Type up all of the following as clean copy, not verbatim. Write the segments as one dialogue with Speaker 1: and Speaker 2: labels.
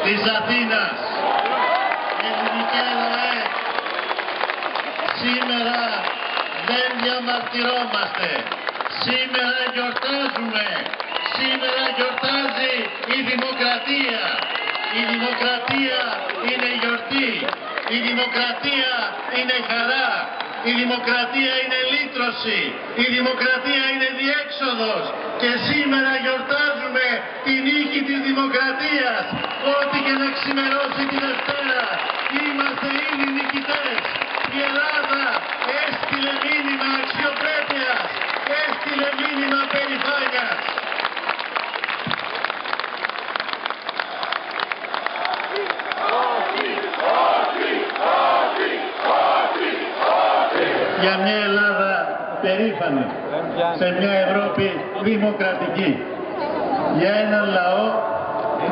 Speaker 1: της Αθήνας. Ελληνικέ ΛΟΕ, σήμερα δεν διαμαρτυρόμαστε. Σήμερα γιορτάζουμε. Σήμερα γιορτάζει η δημοκρατία. Η δημοκρατία είναι γιορτή. Η δημοκρατία είναι χαρά. Η δημοκρατία είναι λύτρωση. Η δημοκρατία είναι διέξοδος. Και σήμερα γιορτάζουμε τη νίκη της δημοκρατίας. Ό,τι και να ξημερώσει τη Δευτέρα, είμαστε ήδη νικητές. Η Ελλάδα έστειλε μήνυμα αξιοπρέπειας. Έστειλε μήνυμα περηφάνειας. Για μια Ελλάδα περήφανη, σε μια Ευρώπη δημοκρατική. Για έναν λαό,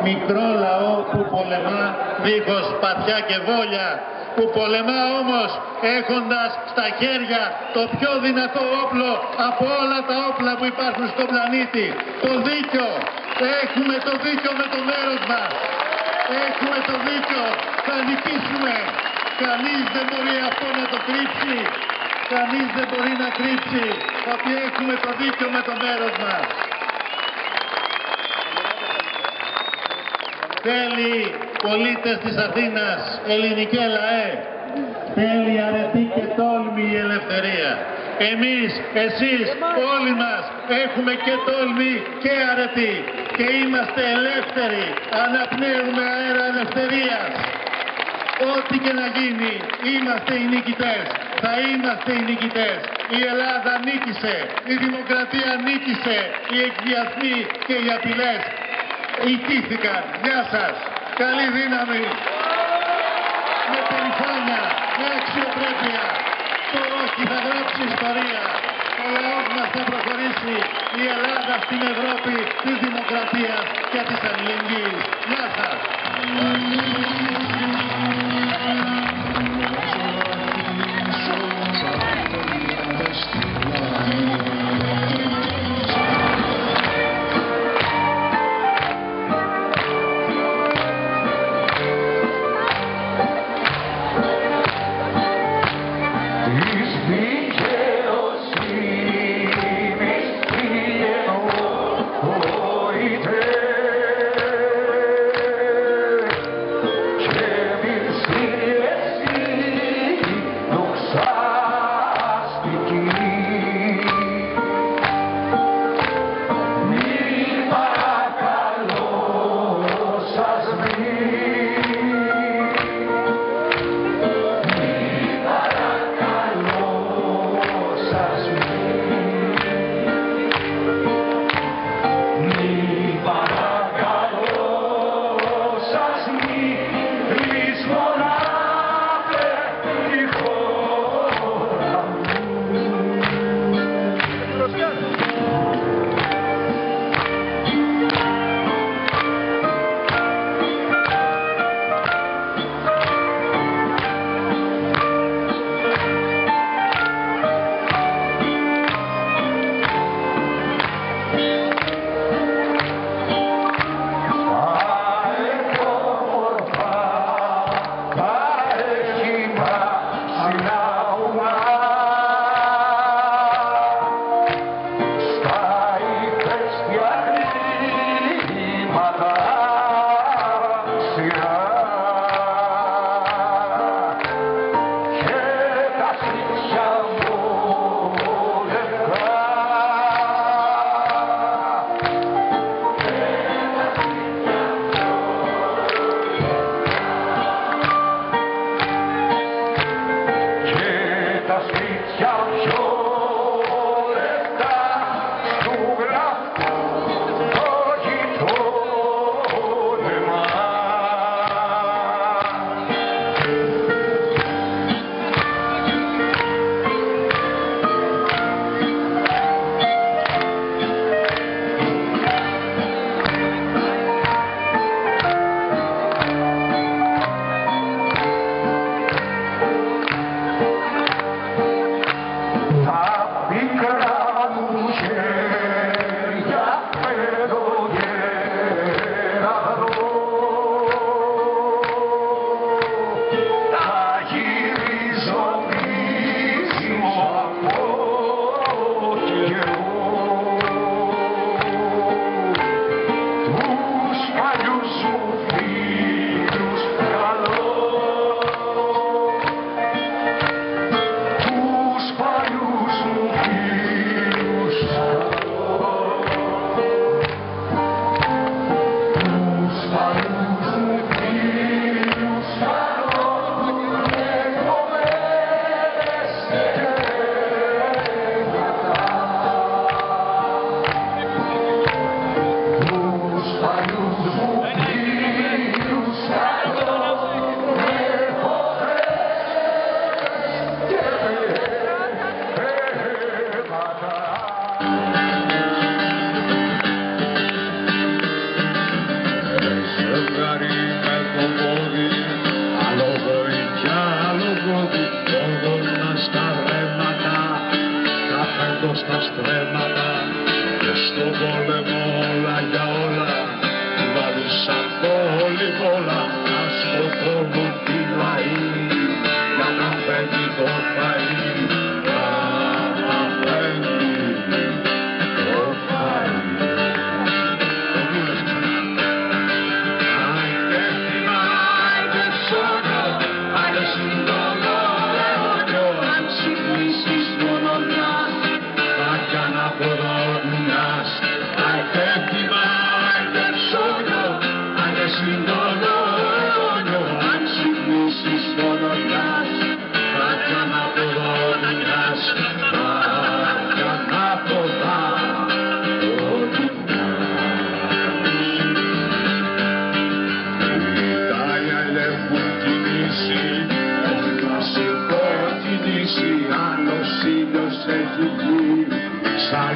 Speaker 1: μικρό λαό που πολεμά δίχως σπαθιά και βόλια, που πολεμά όμως έχοντας στα χέρια το πιο δυνατό όπλο από όλα τα όπλα που υπάρχουν στον πλανήτη, το δίκιο. Έχουμε το δίκιο με το μέρος μας. Έχουμε το δίκιο. Θα νικήσουμε. Κανείς δεν μπορεί αυτό να το κρύψει. Κανείς δεν μπορεί να κρύψει ότι έχουμε το δίκιο με το μέρος μας. Θέλει πολίτες της Αθήνας, ελληνικέ ΛΑΕ, θέλει αρετή και τόλμη η ελευθερία. Εμείς, εσείς, όλοι μας έχουμε και τόλμη και αρετή και είμαστε ελεύθεροι, αναπνέουμε αέρα ελευθερίας. Ό,τι και να γίνει, είμαστε οι νικητές. Θα είμαστε οι νικητές. Η Ελλάδα νίκησε. Η δημοκρατία νίκησε. Οι εκβιασμοί και οι απειλές ιτήθηκαν. Γεια σας. Καλή δύναμη. Με περηφάνεια, με αξιοπρέπεια. Το όχι θα γράψει ιστορία. Ο λαός μας θα προχωρήσει. Η Ελλάδα στην Ευρώπη της δημοκρατίας και της αλληλεγγύης. Γεια σας.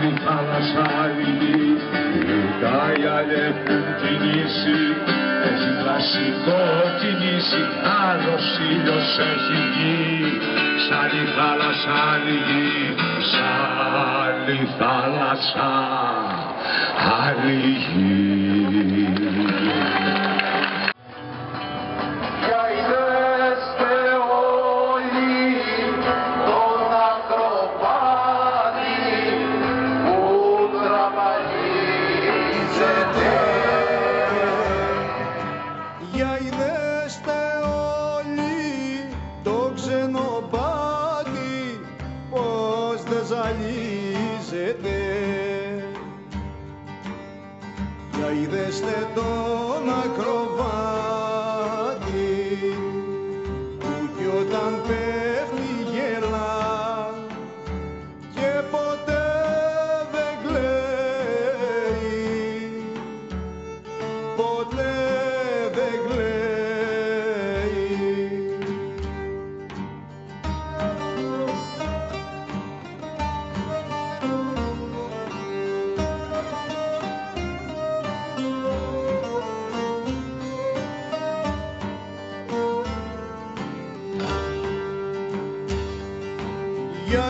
Speaker 2: άλλη θάλασσα, άλλη γη, οι αλεύουν την ίση, έχει κλασικό την ίση, άλλος ήλιος έχει βγει. Σ' άλλη θάλασσα, άλλη γη, σ' άλλη θάλασσα, άλλη γη.
Speaker 3: Για είδεστε όλοι το ξενοπάτι πως δεν ζαλίζεται. Για είδεστε τον ακροβάτη που κι όταν παίχνει γελά και ποτέ δεν κλαίει, ποτέ δεν κλαίει. Για